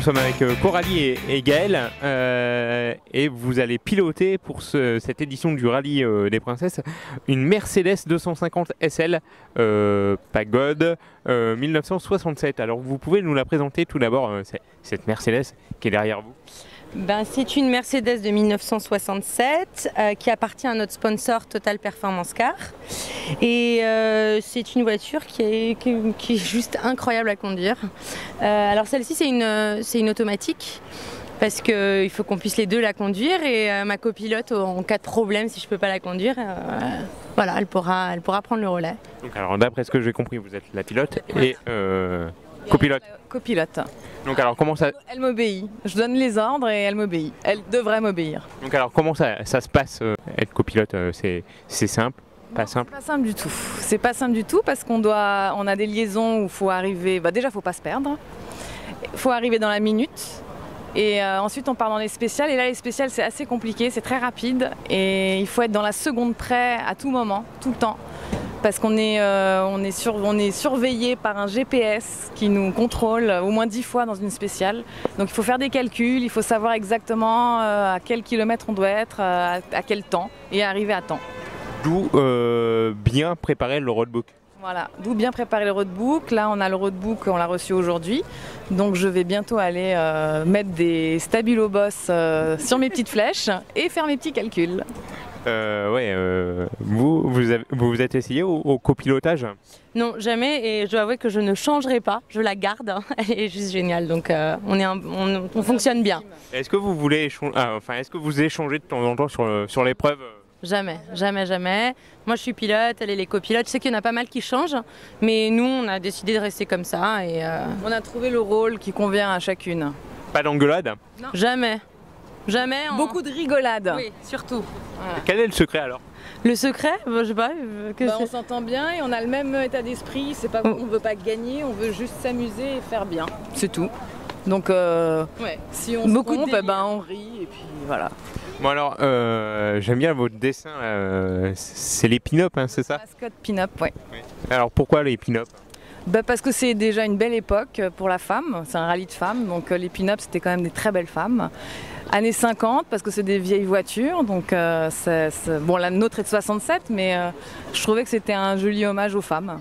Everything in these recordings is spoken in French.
sommes avec Coralie et Gaël et vous allez piloter pour cette édition du Rallye des Princesses une Mercedes 250 SL Pagode 1967. Alors vous pouvez nous la présenter tout d'abord, cette Mercedes qui est derrière vous? C'est une Mercedes de 1967 qui appartient à notre sponsor Total Performance Car. Et c'est une voiture qui est juste incroyable à conduire. Alors celle-ci c'est une automatique parce qu'il faut qu'on puisse les deux la conduire et ma copilote en cas de problème si je ne peux pas la conduire, voilà, elle pourra prendre le relais. Donc alors d'après ce que j'ai compris vous êtes la pilote et copilote. Copilote. Donc alors comment ça... Elle m'obéit. Je donne les ordres et elle m'obéit. Elle devrait m'obéir. Donc alors comment ça se passe être copilote? C'est simple? Pas simple? C'est pas simple du tout. C'est pas simple du tout parce on a des liaisons où il faut arriver. Déjà, il faut pas se perdre. Il faut arriver dans la minute. Et ensuite, on part dans les spéciales. Et là, les spéciales, c'est assez compliqué. C'est très rapide. Et il faut être dans la seconde près à tout moment, tout le temps. Parce qu'on est surveillé par un GPS qui nous contrôle au moins 10 fois dans une spéciale. Donc il faut faire des calculs, il faut savoir exactement à quel kilomètre on doit être, à quel temps, et arriver à temps. D'où bien préparer le roadbook. Voilà, d'où bien préparer le roadbook. Là, on a le roadbook, on l'a reçu aujourd'hui. Donc je vais bientôt aller mettre des Stabilo Boss sur mes petites flèches et faire mes petits calculs. Vous vous êtes essayé au copilotage? Non, jamais, et je dois avouer que je ne changerai pas, je la garde, elle est juste géniale, donc on fonctionne bien. Est-ce que vous voulez est-ce que vous échangez de temps en temps sur l'épreuve? Jamais, jamais, jamais. Moi je suis pilote, elle est les copilotes, je sais qu'il y en a pas mal qui changent, mais nous on a décidé de rester comme ça. Et on a trouvé le rôle qui convient à chacune. Pas d'engueulade? Non. Jamais. Jamais. Beaucoup de rigolade. Oui, surtout. Voilà. Quel est le secret alors? Le secret, je sais pas. On s'entend bien et on a le même état d'esprit. C'est pas qu'on veut pas gagner, on veut juste s'amuser et faire bien. C'est tout. Donc si on se trompe, on rit et puis voilà. Bon alors, j'aime bien votre dessin. C'est les pin-up, hein, c'est ça? Mascotte pin-up, oui. Alors pourquoi les pin-up? Parce que c'est déjà une belle époque pour la femme. C'est un rallye de femmes, donc les pin-up c'était quand même des très belles femmes. Années 50 parce que c'est des vieilles voitures, donc bon, la nôtre est de 67, mais je trouvais que c'était un joli hommage aux femmes.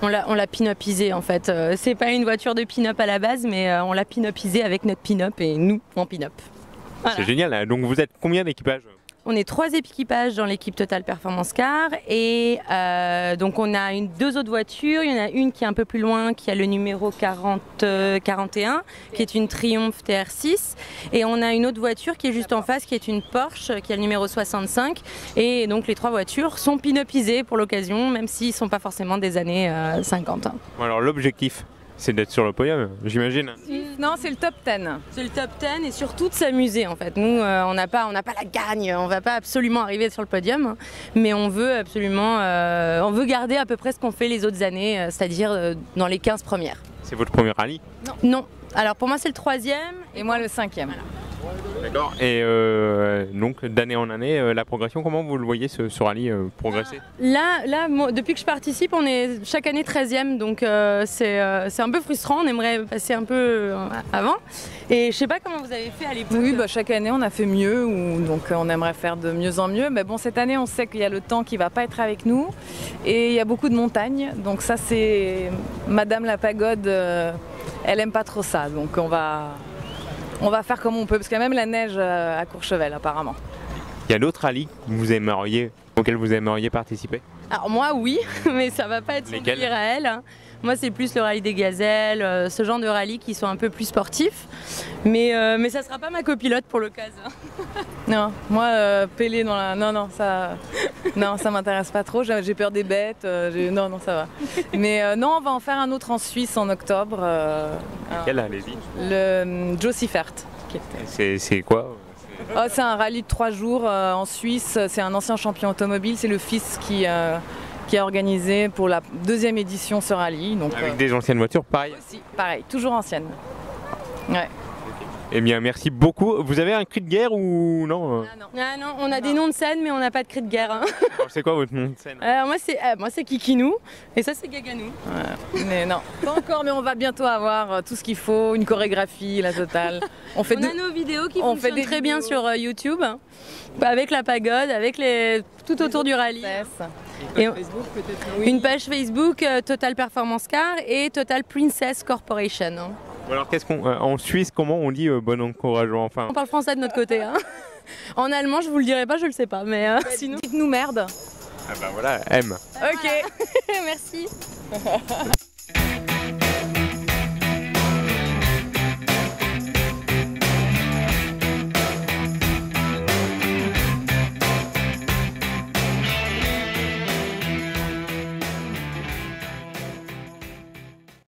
On l'a pin-upisé en fait. C'est pas une voiture de pin-up à la base, mais on l'a pin-upisé avec notre pin-up et nous en pin-up. Voilà. C'est génial, hein. Donc vous êtes combien d'équipages? On est 3 équipages dans l'équipe Total Performance Car et donc on a deux autres voitures. Il y en a une qui est un peu plus loin, qui a le numéro 41, qui est une Triumph TR6. Et on a une autre voiture qui est juste en face, qui est une Porsche, qui a le numéro 65. Et donc les 3 voitures sont pin-upisées pour l'occasion, même s'ils ne sont pas forcément des années 50. Bon, alors l'objectif, c'est d'être sur le podium, j'imagine. Non, c'est le top 10. C'est le top 10 et surtout de s'amuser en fait. Nous, on n'a pas la gagne, on va pas absolument arriver sur le podium, mais on veut absolument, on veut garder à peu près ce qu'on fait les autres années, c'est-à-dire dans les 15 premières. C'est votre premier rallye? Non. Alors pour moi c'est le 3e. Et moi le 5e. Voilà. D'accord. Et donc d'année en année, la progression, comment vous le voyez ce rallye progresser? Là moi, depuis que je participe, on est chaque année 13e, donc c'est un peu frustrant, on aimerait passer un peu avant. Et je sais pas comment vous avez fait à l'époque. Oui, chaque année on a fait mieux, donc on aimerait faire de mieux en mieux. Mais bon, cette année on sait qu'il y a le temps qui va pas être avec nous et il y a beaucoup de montagnes, donc ça c'est Madame la Pagode, elle aime pas trop ça, donc on va faire comme on peut, parce qu'il y a même la neige à Courchevel apparemment. Il y a d'autres rallyes auxquels vous aimeriez participer? Alors moi oui, mais ça va pas être son délire à elle. Moi c'est plus le rallye des gazelles, ce genre de rallye qui sont un peu plus sportifs. Mais ça sera pas ma copilote pour l'occasion. Non, moi Pélé dans la... Non, ça m'intéresse pas trop, j'ai peur des bêtes, non, ça va. Mais non, on va en faire un autre en Suisse en octobre. Quel, allez-y? Le Joe Siffert. C'est quoi? C'est un rallye de 3 jours en Suisse, c'est un ancien champion automobile, c'est le fils qui a organisé pour la 2e édition ce rallye. Donc, avec des anciennes voitures, pareil? Aussi, pareil, toujours anciennes. Ouais. Eh bien, merci beaucoup. Vous avez un cri de guerre ou non? Ah non, on a des noms de scène, mais on n'a pas de cri de guerre. Hein. C'est quoi votre nom de scène? Moi, c'est Kikinou, et ça, c'est Gaganou. Mais non, pas encore, mais on va bientôt avoir tout ce qu'il faut, une chorégraphie, la totale. On a nos vidéos qui fonctionnent très bien sur YouTube, avec la pagode, avec tout autour du rallye. Et Facebook, une page Facebook Total Performance Car et Total Princess Corporation. Alors qu'est-ce qu'on en Suisse, comment on dit bon encouragement, enfin? On parle français de notre côté. Hein. En allemand, je vous le dirai pas, je le sais pas, mais sinon. Dites-nous merde. Ah bah voilà, M. Ok. Merci.